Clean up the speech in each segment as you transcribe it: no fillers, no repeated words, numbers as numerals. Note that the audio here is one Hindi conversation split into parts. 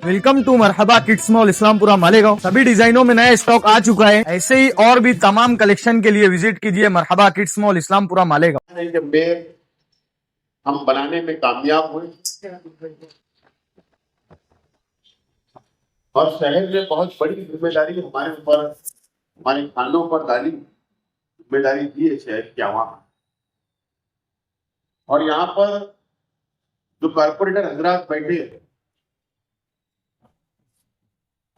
Welcome to Marhaba kids mall Islampura Malegaon. सभी डिजाइनों में नया स्टॉक आ चुका है। ऐसे ही और भी तमाम कलेक्शन के लिए विजिट कीजिए मरहबा किड्स मॉल इस्लामपुरा मालेगांव। जब हम बनाने में कामयाब हुए और शहर में बहुत बड़ी जिम्मेदारी हमारे ऊपर, हमारे खानों पर डाली जिम्मेदारी दी है शहर की आवाम। और यहाँ पर जो कारपोरेटर हजरात बैठे हैं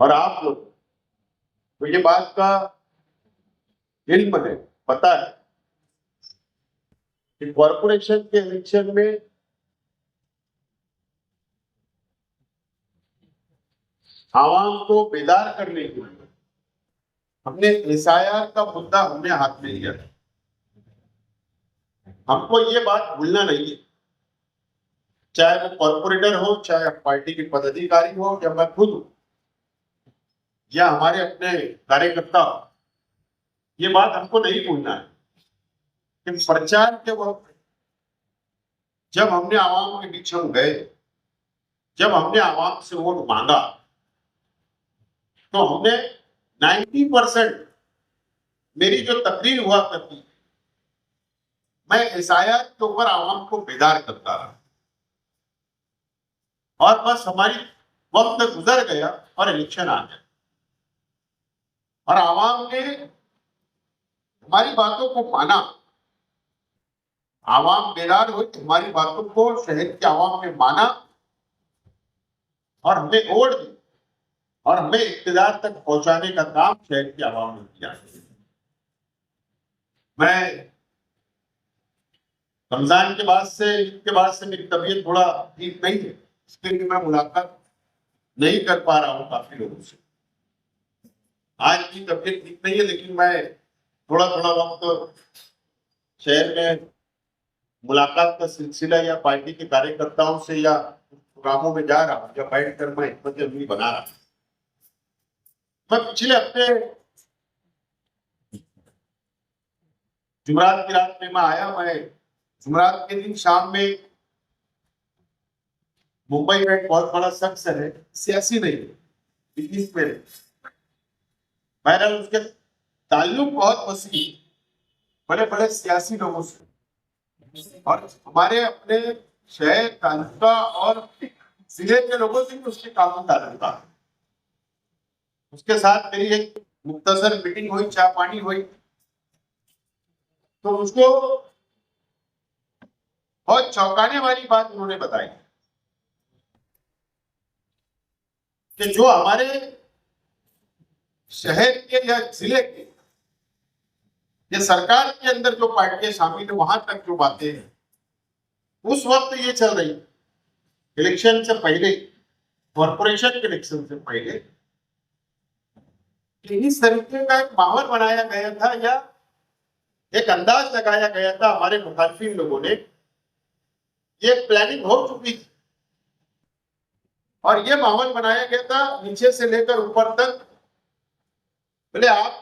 और आप लोग, तो ये बात का इल्म है, पता है कि कॉरपोरेशन के इलेक्शन में आवाम को बेदार करने के लिए हमने एसआईआर का मुद्दा हमने हाथ में लिया। हमको ये बात भूलना नहीं है, चाहे वो कॉरपोरेटर हो, चाहे पार्टी के पदाधिकारी हो, या मैं खुद हूं, या हमारे अपने कार्यकर्ता हो, ये बात हमको नहीं भूलना है कि प्रचार के वक्त जब हमने आवाम के बीच हम गए, जब हमने आवाम से वोट मांगा, तो हमने 90% मेरी जो तकरीर हुआ करती, मैं एसआईआर के ऊपर आवाम को बेदार करता रहा। और बस हमारी वक्त गुजर गया और इलेक्शन आ गया और आवाम ने हमारी बातों को माना, आवाम बेदार हुई, हमारी बातों को शहर की आवाम ने माना और हमें वोट दी और हमें इक्तिदार तक पहुंचाने का काम शहर की आवाम ने किया। मैं रमजान के बाद से, ईद के बाद से मेरी तबीयत थोड़ा ठीक नहीं है, इसके लिए मैं मुलाकात नहीं कर पा रहा हूँ काफी लोगों से। आज की तबीयत ठीक नहीं है, लेकिन मैं थोड़ा थोड़ा वक्त शहर में मुलाकात का सिलसिला या पार्टी के कार्यकर्ताओं से या प्रोग्रामों में जा रहा हूँ, या बैठ कर मैं हिम्मत अमली बना रहा हूँ। मैं पिछले हफ्ते जुमरात की रात में मैं आया। मैं जुमरात के दिन शाम में, मुंबई का एक बहुत बड़ा शख्स है, सियासी नहीं है, बिजनेस में, बहरहाल उसके ताल्लुक बहुत वसी बड़े बड़े सियासी लोगों से, और हमारे अपने शहर, तालुका और जिले के लोगों से भी उसके काफी ताल्लुक है। उसके साथ मेरी एक मुख्तसर मीटिंग हुई, चाय पानी हुई, तो उसको बहुत चौंकाने वाली बात उन्होंने बताई कि जो हमारे शहर के या जिले के या सरकार के अंदर जो पार्टियां शामिल है, वहां तक जो बातें हैं, उस वक्त ये चल रही, इलेक्शन से पहले, कॉरपोरेशन के इलेक्शन से पहले, इस तरीके का एक माहौल बनाया गया था या एक अंदाज लगाया गया था हमारे मुखालिफिन लोगों ने, ये प्लानिंग हो चुकी थी और ये माहौल बनाया गया था नीचे से लेकर ऊपर तक। बोले आप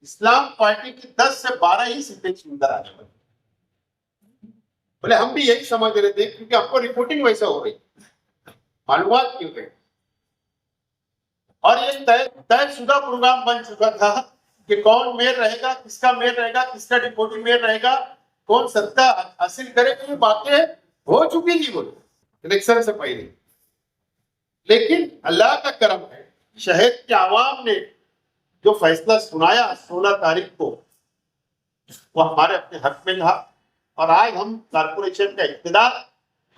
इस्लाम पार्टी की 10 से 12 ही सीटें चुनकर आने वाली। बोले हम भी यही समझ रहे थे, क्योंकि हमको रिपोर्टिंग वैसा हो रही, मालूमात क्यों गई, और ये तयशुदा प्रोग्राम बन चुका था कि कौन मेयर रहेगा, किसका मेयर रहेगा, किसका डिप्टी मेयर रहेगा, कौन सत्ता हासिल करेगा, ये बातें हो चुकी थी बोले इलेक्शन से पहले। लेकिन अल्लाह का करम है, शहर के आवाम ने जो फैसला सुनाया 16 तारीख को, वो हमारे अपने हक में था और आज हम कारपोरेशन का इख्तियार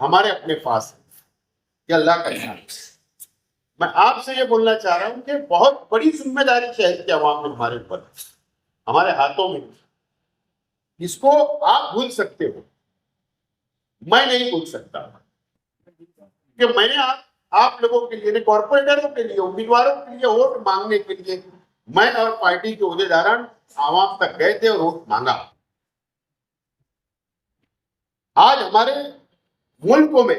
हमारे अपने पास है। ये अल्लाह का इनाम। मैं आपसे ये बोलना चाह रहा हूं कि बहुत बड़ी जिम्मेदारी शहर के आवाम में हमारे ऊपर, हमारे हाथों में। इसको आप भूल सकते हो, मैं नहीं भूल सकता, कि मैंने आप लोगों के लिए, कॉर्पोरेटरों के लिए, उम्मीदवारों के लिए वोट मांगने के लिए मैं और पार्टी के उहदेदारान आवाम तक गए थे और वोट मांगा। आज हमारे मुल्कों में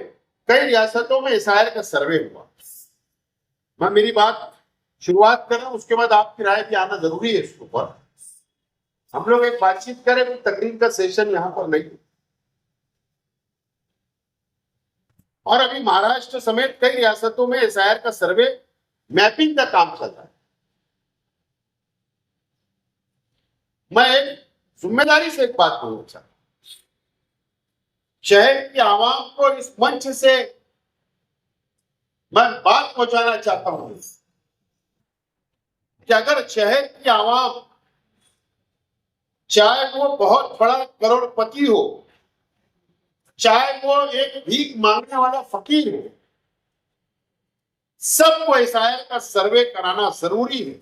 कई रियासतों में एसआईआर का सर्वे हुआ। मैं मेरी बात शुरुआत कर रहा हूं, उसके बाद आपकी राय भी आना जरूरी है इसके ऊपर। हम लोग एक बातचीत करें, तकरीर का सेशन यहां पर नहीं। और अभी महाराष्ट्र समेत कई रियासतों में एसआईआर का सर्वे मैपिंग का काम चल रहा है। मैं एक जिम्मेदारी से एक बात बोलना चाहता हूं, शहर की आवाम को इस मंच से मैं बात पहुंचाना चाहता हूं कि अगर शहर की आवाम, चाहे वो बहुत बड़ा करोड़पति हो, चाहे वो एक भीख मांगने वाला फकीर हो, सबको एसआईआर का सर्वे कराना जरूरी है।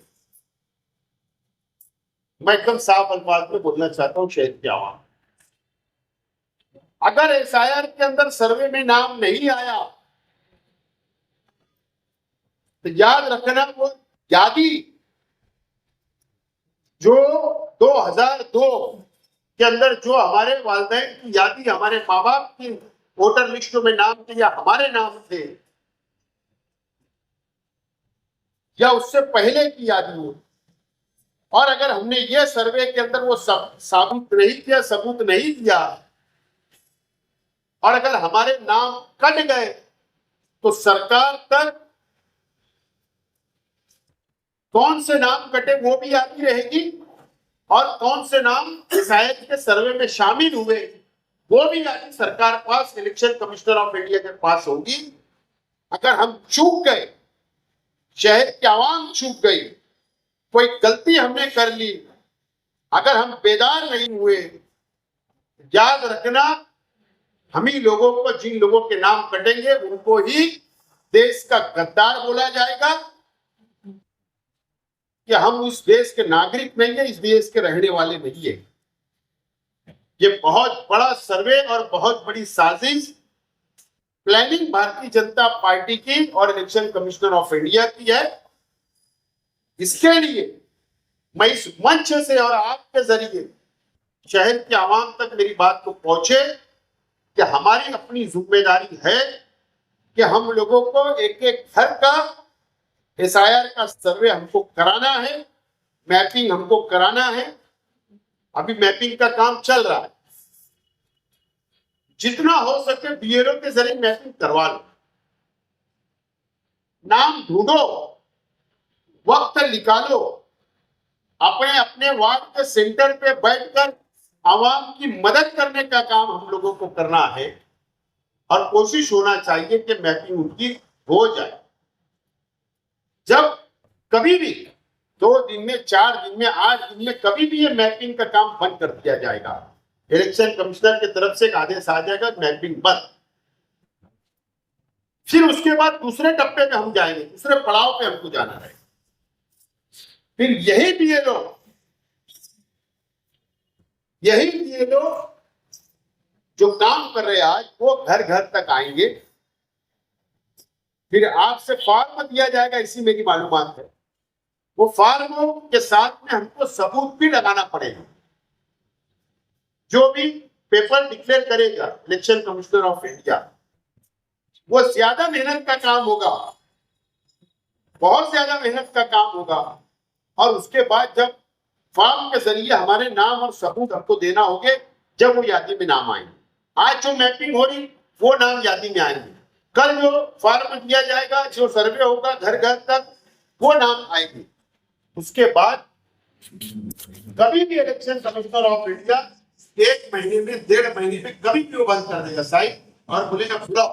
मैं एकदम साफ अल्फाज में बोलना चाहता हूं शहर की आवाम, अगर एसआईआर के अंदर सर्वे में नाम नहीं आया तो याद रखना वो यादी जो 2002 के अंदर जो हमारे वालिदैन की यादी, हमारे माँ बाप की वोटर लिस्टों में नाम थे या हमारे नाम थे, या उससे पहले की यादी हो, और अगर हमने ये सर्वे के अंदर वो सबूत नहीं दिया और अगर हमारे नाम कट गए तो सरकार तक कौन से नाम कटे वो भी आती रहेगी और कौन से नाम एसआईआर के सर्वे में शामिल हुए वो भी आती सरकार पास, इलेक्शन कमिश्नर ऑफ इंडिया के पास होगी। अगर हम चूक गए, शहर की आवाम चूक गई, कोई गलती हमने कर ली, अगर हम बेदार नहीं हुए, याद रखना हम ही लोगों को, जिन लोगों के नाम कटेंगे उनको ही देश का गद्दार बोला जाएगा कि हम उस देश के नागरिक नहीं है, इस देश के रहने वाले नहीं है। ये बहुत बड़ा सर्वे और बहुत बड़ी साजिश प्लानिंग भारतीय जनता पार्टी की और इलेक्शन कमिश्नर ऑफ इंडिया की है। इसके लिए मैं इस मंच से और आपके जरिए शहर की आवाम तक मेरी बात को पहुंचे कि हमारी अपनी जिम्मेदारी है कि हम लोगों को एक एक घर का एसआईआर का सर्वे हमको कराना है, मैपिंग हमको कराना है। अभी मैपिंग का काम चल रहा है, जितना हो सके बीएलओ के जरिए मैपिंग करवा लो, नाम ढूंढो, वक्त निकालो, अपने अपने वार्ड के सेंटर पे बैठकर आवाम की मदद करने का काम हम लोगों को करना है और कोशिश होना चाहिए कि मैपिंग उनकी हो जाए। जब कभी भी 2 दिन में, 4 दिन में, 8 दिन में कभी भी ये मैपिंग का काम बंद कर दिया जाएगा, इलेक्शन कमिश्नर की तरफ से एक आदेश आ जाएगा मैपिंग बंद। फिर उसके बाद दूसरे टप्पे पे हम जाएंगे, दूसरे पड़ाव पे हमको जाना है। फिर यही बीएलओ जो काम कर रहे हैं आज, वो घर घर तक आएंगे। फिर आपसे फॉर्म दिया जाएगा, इसी मेरी मालूमात है। वो फॉर्मों के साथ में हमको सबूत भी लगाना पड़ेगा। जो भी पेपर डिक्लेयर करेगा इलेक्शन कमिश्नर ऑफ इंडिया, वो ज्यादा मेहनत का काम होगा, बहुत ज्यादा मेहनत का काम होगा। और उसके बाद जब फॉर्म के जरिए हमारे नाम और सबूत हमको देना होंगे, जब वो यादी में नाम आएंगे। आज जो मैपिंग हो रही वो नाम यादी में आएंगे, कल जो फॉर्म दिया जाएगा, जो सर्वे होगा घर घर तक, वो नाम आएंगे। उसके बाद कभी भी इलेक्शन कमिश्नर ऑफ इंडिया 1 महीने में, 1.5 महीने में कभी भी वो बंद कर देगा साइट और बोलेगा पूरा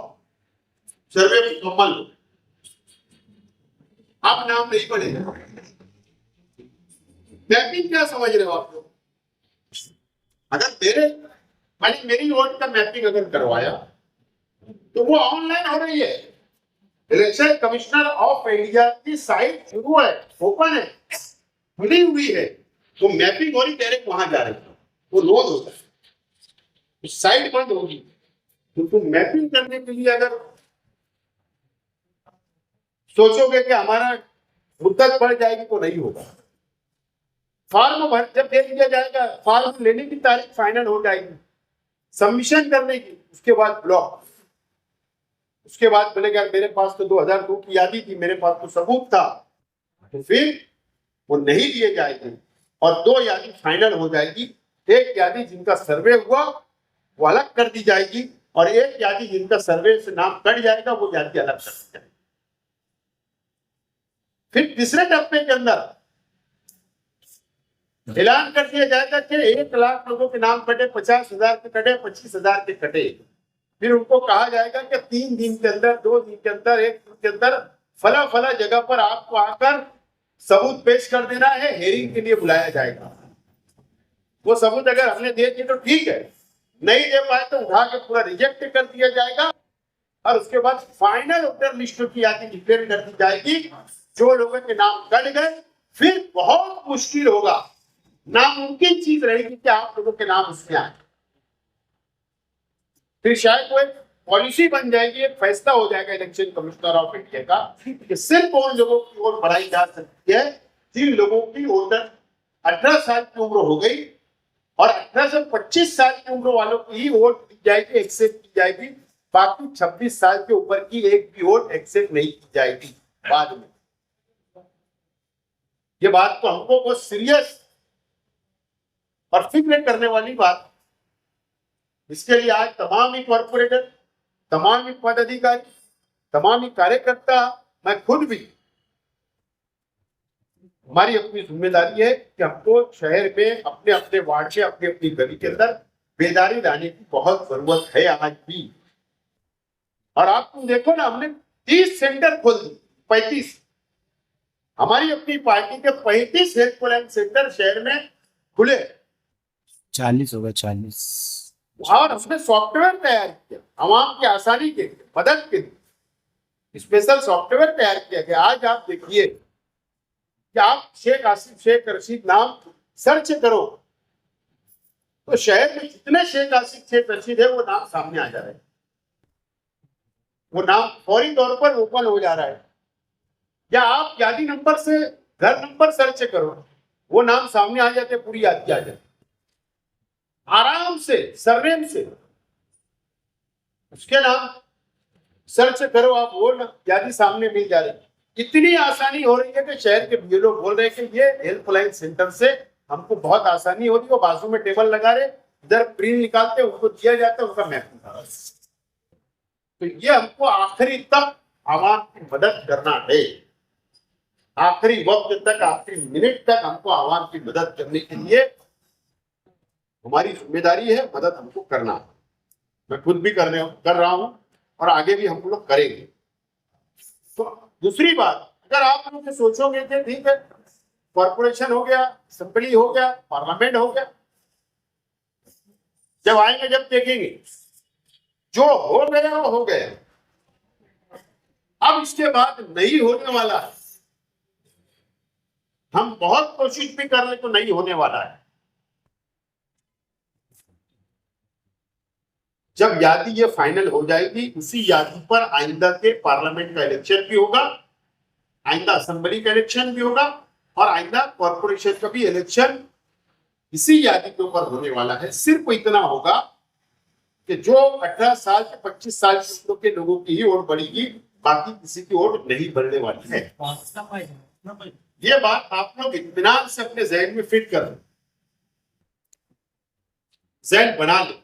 सर्वे मुकम्मल, अब नाम नहीं पड़ेगा। मैपिंग क्या समझ रहे हो आप लोग? अगर मैंने मेरी वोट का मैपिंग अगर करवाया तो वो ऑनलाइन हो रही है। इलेक्शन कमिश्नर ऑफ इंडिया की साइट शुरू है, ओपन है, खुली हुई है, वो मैपिंग हो रही, डायरेक्ट वहां जा रही है, वो लोड होता है। साइट बंद होगी तो मैपिंग करने के लिए अगर सोचोगे कि हमारा मुद्दत बढ़ जाएगी तो नहीं होगा। फॉर्म भर जब दे दिया जाएगा, फॉर्म लेने की तारीख फाइनल हो जाएगी, सबमिशन करने की, उसके बाद ब्लॉक, उसके बाद बोलेगा मेरे पास तो 2002 की यादी थी, मेरे पास तो सबूत था, तो फिर वो नहीं दिए जाएंगे और 2 यादी फाइनल हो जाएगी। एक यादी जिनका सर्वे हुआ वो अलग कर दी जाएगी और एक जाति जिनका सर्वे से नाम कट जाएगा वो जाति अलग कर दी जाएगी। फिर तीसरे डब्बे के अंदर ऐलान कर दिया जाएगा कि 1 लाख लोगों के नाम कटे, 50,000 के कटे, 25,000 के कटे। फिर उनको कहा जाएगा कि 3 दिन के अंदर, 2 दिन के अंदर, 1 दिन के अंदर फला फला जगह पर आपको आकर सबूत पेश कर देना है, हेयरिंग के लिए बुलाया जाएगा। वो सबूत अगर हमने दे दिए तो ठीक है, नहीं दे पाए तो उठा के पूरा रिजेक्ट कर दिया जाएगा और उसके बाद फाइनल वोटर लिस्ट की यादी डिक्लेयर कर दी जाएगी। जो लोगों के नाम कट गए फिर बहुत मुश्किल होगा, नामुमकिन चीज रहेगी कि आप लोगों के नाम उसमें आए। फिर शायद वो एक पॉलिसी बन जाएगी, एक फैसला हो जाएगा इलेक्शन कमिश्नर ऑफ इंडिया का कि सिर्फ उन लोगों की वोट बढ़ाई जा सकती है जिन लोगों की वोटर 18 साल की उम्र हो गई और 18 से 25 साल की उम्र वालों की ही वोट दी जाएगी, एक्सेप्ट की जाएगी। बाकी 26 साल के ऊपर की एक भी वोट एक्सेप्ट नहीं की जाएगी बाद में। ये बात तो हमको बहुत सीरियस और फिक्र करने वाली बात। इसके लिए आज तमाम ही कॉर्पोरेटर, तमाम ही पदाधिकारी, तमाम ही कार्यकर्ता, मैं खुद भी, हमारी अपनी जिम्मेदारी है कि हमको शहर में अपने अपने वार्ड में, अपनी अपनी गली के अंदर बेदारी लाने की बहुत जरूरत है आज भी। और आप तुम देखो ना, हमने 30 सेंटर खोल दिए, 35। हमारी अपनी पार्टी के 35 हेल्पलाइन सेंटर शहर में खुले, 40 होगा, 40। और उसमें सॉफ्टवेयर तैयार किया आवाम की आसानी के लिए, मदद के लिए स्पेशल सॉफ्टवेयर तैयार किया गया। आज आप देखिए कि आप शेख आसिफ, शेख रशीद नाम सर्च करो तो शहर में जितने शेख आसिफ, शेख रशीद है वो नाम सामने आ जा रहे हैं। वो नाम फौरी तौर पर ओपन हो जा रहा है। या आप यादी नंबर से घर नंबर सर्च करो, वो नाम सामने आ जाते, पूरी यादी आ जाती आराम से, सरनेम से उसके नाम सर्च करो आप, वो यादी सामने मिल जा रही। इतनी आसानी हो रही है कि शहर के भी लोग बोल रहे हैं कि ये हेल्पलाइन सेंटर से हमको बहुत आसानी हो रही है। वो बाजू में टेबल लगा रहे, इधर प्रिंट निकालते, उनको दिया जाता है, उनका मैप निकाला। तो ये हमको आखिरी तक आवाम की मदद करना है, आखिरी वक्त तक, आखिरी मिनट तक हमको आवाम की मदद करने के लिए हमारी जिम्मेदारी है, मदद हमको करना। मैं खुद भी कर रहा हूं और आगे भी हम लोग करेंगे। तो दूसरी बात, अगर आप लोग सोचोगे कि ठीक है कॉर्पोरेशन हो गया, असेंबली हो गया, पार्लियामेंट हो गया, जब आएंगे जब देखेंगे जो हो गया वो हो गया, अब इसके बाद नहीं होने वाला है। हम बहुत कोशिश भी कर ले तो नहीं होने वाला है। जब यादी ये फाइनल हो जाएगी, उसी यादी पर आइंदा के पार्लियामेंट का इलेक्शन भी होगा, आइंदा असेंबली का इलेक्शन भी होगा और आइंदा कॉर्पोरेशन का भी इलेक्शन इसी यादी के ऊपर होने वाला है। सिर्फ इतना होगा कि जो 18 साल से 25 साल की उम्र के लोगों की ही वोट बढ़ेगी, बाकी किसी की वोट नहीं बढ़ने वाली है। ये बात आप लोग इत्मीनान से अपने जहन में फिट कर लो, जहन बना लो।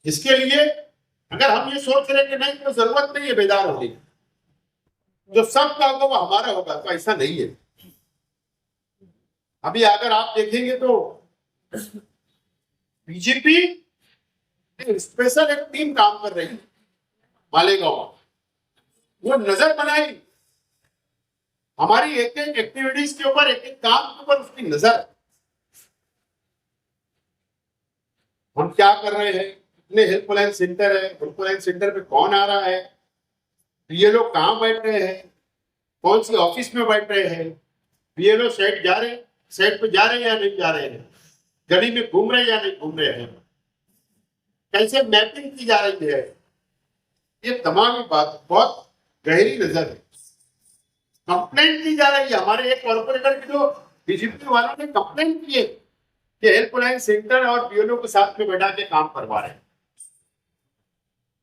इसके लिए अगर हम ये सोच रहे कि नहीं तो जरूरत नहीं है बेदार होने की, जो सबका होगा वो हमारा होगा, तो ऐसा नहीं है। अभी अगर आप देखेंगे तो बीजेपी स्पेशल एक टीम काम कर रही है मालेगांव, वो नजर बनाई हमारी एक एक एक्टिविटीज के ऊपर, एक एक काम के ऊपर उसकी नजर। हम क्या कर रहे हैं, कितने हेल्पलाइन सेंटर है, हेल्पलाइन सेंटर पे कौन आ रहा है, ये लोग कहाँ बैठ रहे हैं, कौन सी ऑफिस में बैठ रहे हैं, ये लोग साइड जा रहे हैं, साइड पे जा रहे हैं या नहीं जा रहे हैं, गली में घूम रहे हैं या नहीं घूम रहे हैं, कैसे मैपिंग की जा रही है। ये तमाम बात बहुत गहरी नजर है। कंप्लेंट की जा रही है, हमारे एक कॉर्पोरेटर की जो बीजेपी वालों ने कंप्लेंट की है कि हेल्पलाइन सेंटर और बीएलओ के साथ में बैठा के काम करवा रहे हैं,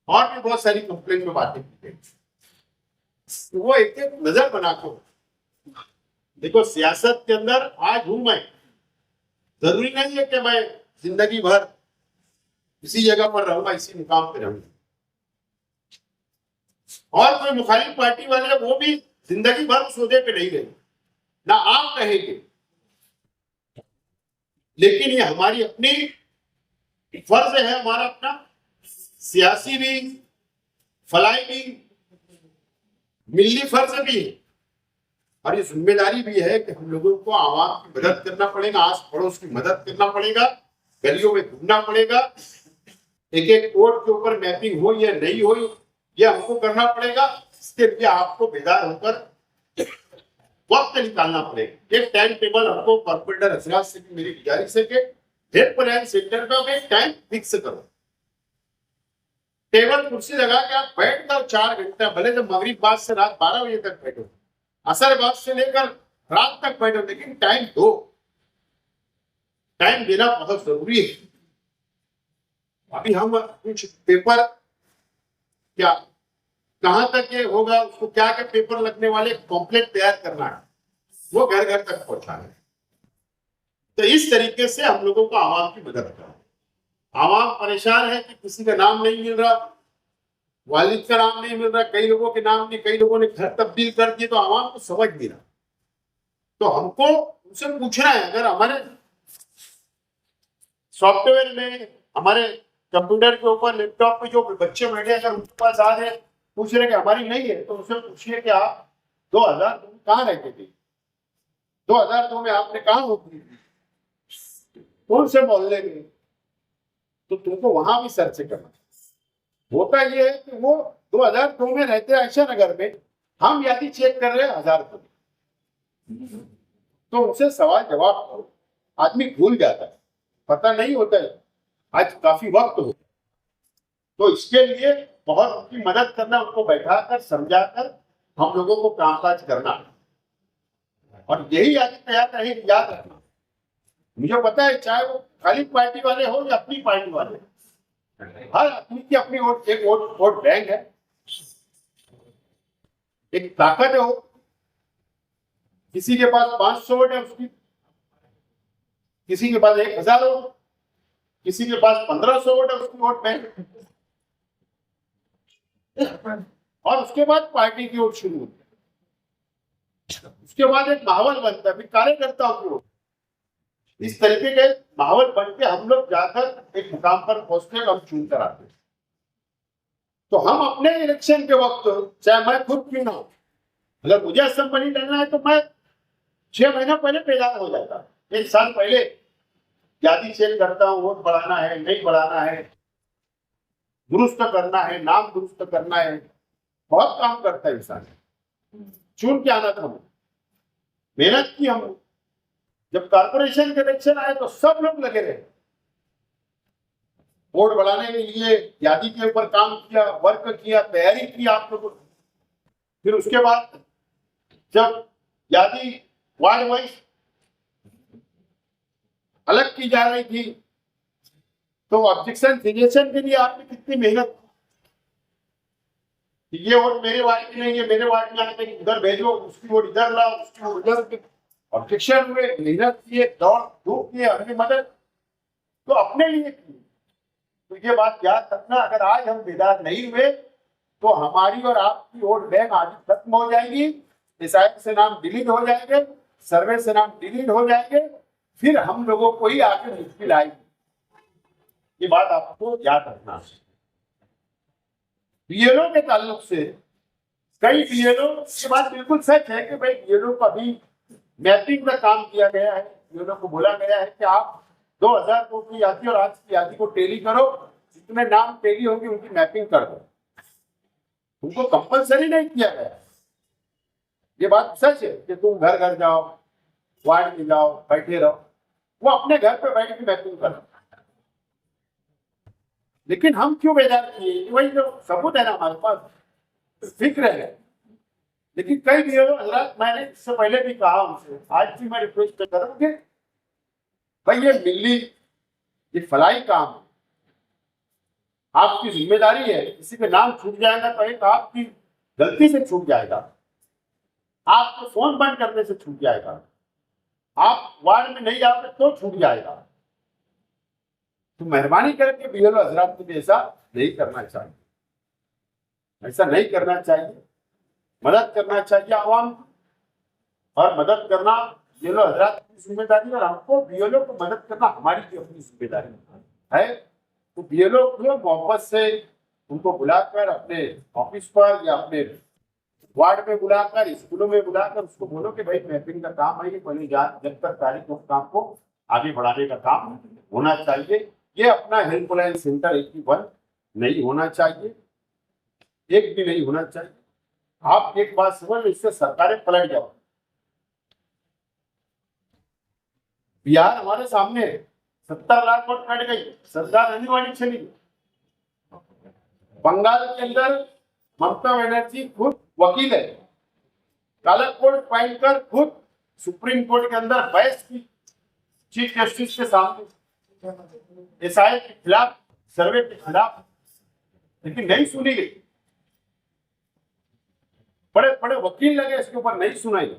और भी बहुत सारी कंप्लेंट में बातें की गई। तो वो एक एक नजर बना को देखो, सियासत के अंदर आज हूं मैं, जरूरी नहीं है कि मैं जिंदगी भर इसी जगह पर रहूंगा, इसी मुकाम पे रहूंगा। और कोई मुखालिफ पार्टी वाले वो भी जिंदगी भर उस ओहदे पे नहीं रहे, ना आप रहेंगे। लेकिन ये हमारी अपनी फर्ज है, हमारा अपना सियासी भी, फलाई भी, मिली फर्ज भी है, और ये जिम्मेदारी भी है कि हम लोगों को आवाम की मदद करना पड़ेगा, आस पड़ोस की मदद करना पड़ेगा, गलियों में घूमना पड़ेगा, एक एक वोट के ऊपर मैपिंग हो या नहीं हो ये हमको करना पड़ेगा। इसके लिए आपको बेदार होकर वक्त निकालना पड़ेगा। एक टाइम टेबल हमको कॉर्पोरेटर हजरात से भी मेरी गुजारिश है कि हेल्पलाइन सेंटर पे एक टाइम फिक्स करो, टेबल कुर्सी लगा के आप बैठ कर 4 घंटा, भले तो मगरिब बाद से रात 12 बजे तक बैठो, असर बाद से लेकर रात तक बैठो, लेकिन टाइम दो। टाइम देना बहुत जरूरी है। अभी हम कुछ पेपर क्या कहां तक ये होगा, उसको क्या क्या पेपर लगने वाले कॉम्प्लेट तैयार करना है, वो घर घर तक पहुंचाना है। तो इस तरीके से हम लोगों को आवाम की मदद करना। आवाम परेशान है कि किसी का नाम नहीं मिल रहा, वालिद का नाम नहीं मिल रहा, कई लोगों के नाम नहीं, कई लोगों ने घर तब्दील कर दिए, तो आवाम को समझ नहीं रहा। तो हमको उनसे पूछना है, अगर हमारे सॉफ्टवेयर में, हमारे कंप्यूटर के ऊपर, लैपटॉप पे जो बच्चे बैठे, अगर उनके पास आ रहे पूछ रहे कि हमारी नहीं है, तो उनसे पूछिए कि आप 2002 में कहाँ रहते थे, 2002 में आपने कहाँ नौकरी की, कौन से मोहल्ले में, तो तुमको वहां भी सर्च करना। होता ये है कि वो 2002 में रहते आयशा नगर में, हम यादी चेक कर रहे हैं 1000 को, तो उनसे सवाल जवाब करो। आदमी भूल जाता है, पता नहीं होता है, आज काफी वक्त हो, तो इसके लिए बहुत उनकी मदद करना, उनको बैठाकर समझाकर हम लोगों को कामकाज करना, और यही यादी तैयार रहे, याद रखना। मुझे पता है, चाहे वो खाली पार्टी वाले हो या अपनी पार्टी वाले, हर आदमी की अपनी एक वोट बैंक है, एक ताकत है। वो किसी के पास 500 वोट है उसकी, किसी के पास 1000 वोट, किसी के पास 1500 वोट है उसकी वोट बैंक। और उसके बाद पार्टी की वोट शुरू होती है, उसके बाद एक माहौल बनता है, फिर कार्यकर्ताओं की वोट। इस तरीके के माहौल बन के हम लोग जाकर एक मुकाम पर पहुंचते हैं और चुन कर आते हैं। तो हम अपने इलेक्शन के वक्त, चाहे मैं खुद क्यों ना हो, अगर मुझे असेंबली लड़ना है तो मैं 6 महीना पहले तैयार हो जाता, 1 साल पहले यादी चेक करता हूँ, वोट बढ़ाना है नहीं बढ़ाना है, दुरुस्त करना है, नाम दुरुस्त करना है, बहुत काम करता है इंसान। चुन के आना था, मेहनत की हम। जब कारपोरेशन के इलेक्शन आए तो सब लोग लगे रहे, वोट बढ़ाने के लिए यादी के ऊपर काम किया, वर्क किया, तैयारी की आप लोगों ने। फिर उसके बाद जब यादी वार्ड वाइज अलग की जा रही थी, तो ऑब्जेक्शन सिग्नेचर के लिए आपने कितनी मेहनत, ये वोट मेरे वार्ड में नहीं है, मेरे वार्ड में आने उधर भेजो, उसकी वोट इधर लाओ, उसकी वोट इधर, ऑब्जेक्शन हुए, मेहनत किए, दौड़ धूप किए, अपनी मदद तो अपने लिए की। तो ये बात याद रखना, अगर आज हम बेदार नहीं हुए तो हमारी और आपकी वोट बैंक आज खत्म हो जाएगी, एसआईआर से नाम डिलीट हो जाएंगे, सर्वे से नाम डिलीट हो जाएंगे, फिर हम लोगों को ही आगे मुश्किल आएगी। ये बात आपको याद रखना है। बीएलओ के ताल्लुक से कई बीएलओ, ये बात बिल्कुल सच है कि भाई बीएलओ को अभी मैपिंग का काम किया गया है, बीएलओ को बोला गया है कि आप 2002 की यादी और आज की यादी को टेली करो, जितने नाम टेली होंगे उनकी मैपिंग कर दो। उनको कंपलसरी नहीं किया गया। ये बात सच है कि तुम घर घर जाओ, वार्ड में जाओ, बैठे रहो, वो अपने घर पे बैठ के मैपिंग करो। लेकिन हम क्यों बेजार किए, वही जो सबूत है ना हमारे पास, फिक्र है। लेकिन कई बीएलओ हजरात, मैंने इससे पहले भी कहा उनसे, आज भी मैं रिक्वेस्ट करूंगी, भाई ये मिली, ये फलाई काम है, आपकी जिम्मेदारी है। किसी का नाम छूट जाएगा तो एक आपकी गलती से छूट जाएगा, आपको फोन बंद करने से छूट जाएगा, आप वार्ड में नहीं जाओगे तो छूट जाएगा। तो मेहरबानी करके बीएलओ हजरात को भी ऐसा नहीं करना चाहिए, ऐसा नहीं करना चाहिए। मदद करना चाहिए आवाम को, और मदद करना बीएलओ हजरात की जिम्मेदारी, और हमको बीएलओ को मदद करना हमारी भी अपनी जिम्मेदारी है। तो बीएलओ को मोहब्बत से उनको बुलाकर अपने ऑफिस पर या अपने वार्ड में बुलाकर, स्कूलों में बुलाकर उसको बोलो कि भाई मैपिंग का काम है, ये पहले जब तक तारीख उस काम को आगे बढ़ाने का काम होना चाहिए। ये अपना हेल्पलाइन सेंटर एक भी बंद नहीं होना चाहिए, एक भी नहीं होना चाहिए। आप एक बात समझ, इससे सरकारें पलट जाओ। बिहार हमारे सामने 70 लाख वोट कट गई, सरकार रहने वाली चली गई। बंगाल के अंदर ममता बनर्जी खुद वकील है, काला कोट पहनकर खुद सुप्रीम कोर्ट के अंदर बहस की चीफ जस्टिस के सामने, एसआई के खिलाफ, सर्वे के खिलाफ, लेकिन नहीं सुनी गई। बड़े बड़े वकील लगे इसके ऊपर, नहीं सुनाई।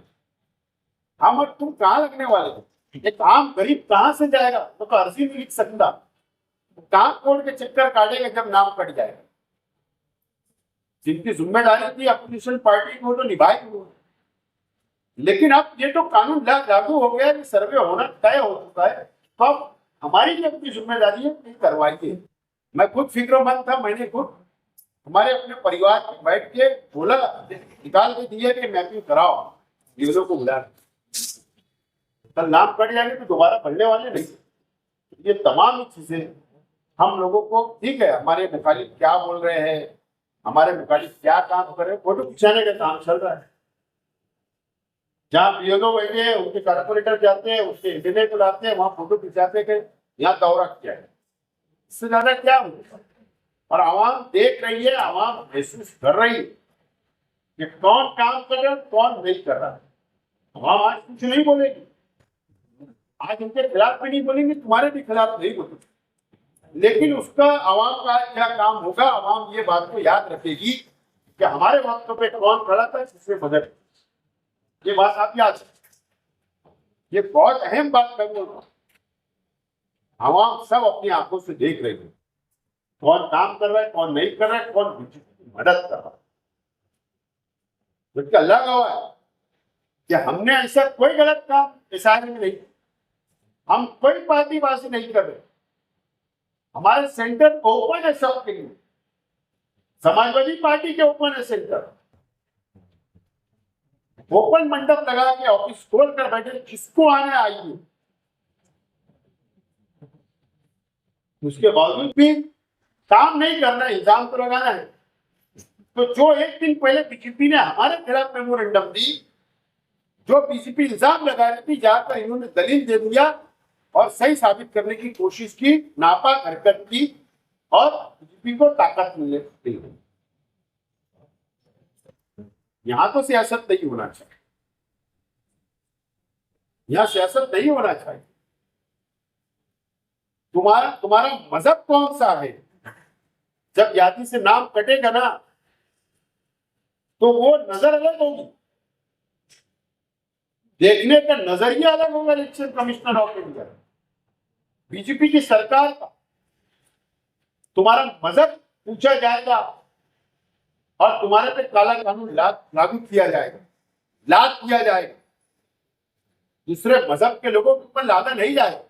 हम और तुम कहाँ लगने वाले हो? एक आम गरीब कहाँ से जाएगा? तो अर्जी नहीं लिख सकता, कहाँ कोर्ट के चक्कर काटेगा जब नाम कट जाएगा। जिनकी जिम्मेदारी थी अपोजिशन पार्टी को तो निभाएगी, लेकिन अब ये तो कानून लागू हो गया कि सर्वे होना तय हो चुका है, तो अब हमारी भी अपनी जिम्मेदारी है कि करवाइए। मैं खुद फिक्रमंद था, मैंने खुद हमारे अपने परिवार में बैठ के बोला, निकाल के दिए कि मैपिंग कराओ, बीएलओ को बुला। कल नाम कट जाएंगे तो दोबारा बढ़ने वाले नहीं। ये तमाम चीजें हम लोगों को, ठीक है हमारे मुखालिफ क्या बोल रहे हैं, हमारे मुखालिफ क्या काम कर रहे हैं, फोटो खिंचाने का काम चल रहा है। जहाँ बीएलओ बैठे हैं, उनके कारपोरेटर जाते हैं, उसके इंटरनेट बुलाते हैं, वहां फोटो खिंचाते हैं, यहाँ दौरा किया है। इससे ज्यादा क्या होगा? और आवाम देख रही है, आवाम महसूस कर रही है कि कौन काम कर रहा है, कौन नहीं कर रहा है। आवाम आज कुछ नहीं बोलेगी, आज उनके खिलाफ भी नहीं बोलेंगे, तुम्हारे भी खिलाफ नहीं बोलेंगे, लेकिन उसका आवाम का क्या काम होगा? आवाम ये बात को याद रखेगी कि हमारे वक्तों पे कौन खड़ा था, जिससे मदद। ये बात आप याद रखें, ये बहुत अहम बात मैं बोल रहा हूं। आवाम सब अपनी आंखों से देख रही है कौन काम कर रहा है, कौन नहीं कर रहा है, कौन मदद कर रहा है। जबकि अल्लाह का है कि हमने ऐसा कोई गलत काम इशारे में नहीं, हम कोई पार्टीबाजी नहीं कर रहे। हमारे सेंटर ओपन है सबके लिए, समाजवादी पार्टी के ओपन है सेंटर, ओपन मंडप लगा के ऑफिस खोल कर बैठे, किसको आना आइए। उसके बावजूद भी काम नहीं करना है, इल्जाम तो लगाना है। तो जो एक दिन पहले बीजेपी ने हमारे खिलाफ मेमोरेंडम दी, जो बीजेपी इल्जाम लगा रही थी, जाकर इन्होंने दलील दे दिया और सही साबित करने की कोशिश की, नापाक हरकत की और बीजेपी को ताकत मिलने दी। यहां तो सियासत नहीं होना चाहिए, यहां सियासत नहीं होना चाहिए। तुम्हारा मजहब कौन सा है? जब यादी से नाम कटेगा ना, तो वो नजर अलग होगी, देखने का नजरिया अलग होगा election commissioner of India, BJP की सरकार का। तुम्हारा मजहब पूछा जाएगा और तुम्हारे पे काला कानून लागू किया जाएगा, लाद किया जाएगा। दूसरे मजहब के लोगों के ऊपर लादा नहीं जाएगा,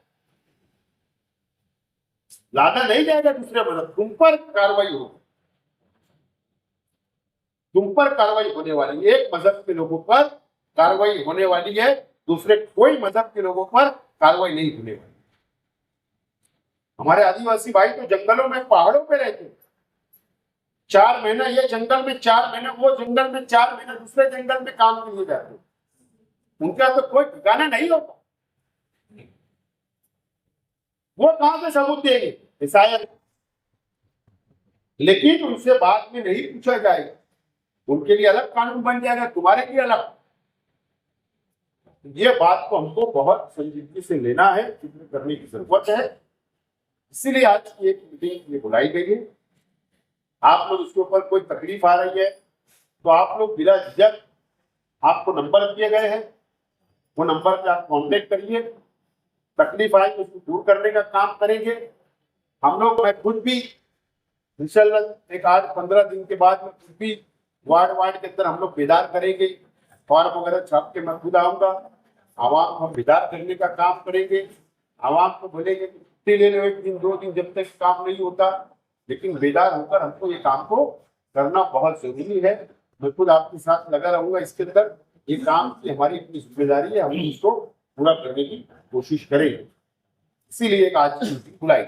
लादा नहीं जाएगा दूसरे मजहब, तुम पर कार्रवाई होगी, तुम पर कार्रवाई होने वाली है। एक मजहब के लोगों पर कार्रवाई होने वाली है, दूसरे कोई मजहब के लोगों पर कार्रवाई नहीं होने वाली। हमारे आदिवासी भाई तो जंगलों में, पहाड़ों पे रहते, 4 महीना ये जंगल में, 4 महीना वो जंगल में, 4 महीना दूसरे जंगल में काम के लिए जाते। उनका तो कोई ठिकाना नहीं होता, वो कहां से सबूत देंगे? शायद, लेकिन उनसे बाद में नहीं पूछा जाएगा, उनके लिए अलग कानून बन जाएगा, तुम्हारे लिए अलग। ये बात को हमको बहुत संजीदगी से लेना है, फिक्र करने की जरूरत है। इसीलिए आज की एक मीटिंग बुलाई गई है। आप लोग उसके ऊपर कोई तकलीफ आ रही है तो आप लोग बिना झिझक, आपको नंबर दिए गए हैं, वो नंबर पे आप कांटेक्ट करिए। तकलीफ आए तो उसको दूर करने का काम करेंगे। हम लोग, मैं खुद भी इंशाल्लाह एक 8-15 दिन के बाद में खुद भी वार्ड के अंदर हम लोग बेदार करेंगे, फॉर्म वगैरह छाप के मैं खुद आऊंगा, आवाम को बेदार करने का काम करेंगे। आवाम को बोलेंगे छुट्टी ले लो 1 दिन 2 दिन, जब तक काम नहीं होता, लेकिन बेदार होकर हमको ये काम को करना बहुत जरूरी है। मैं खुद आपके साथ लगा रहूंगा इसके अंदर। ये काम की हमारी अपनी जिम्मेदारी है, हम इसको पूरा करने की कोशिश करेंगे। इसीलिए एक आज की मीटिंग बुलाई।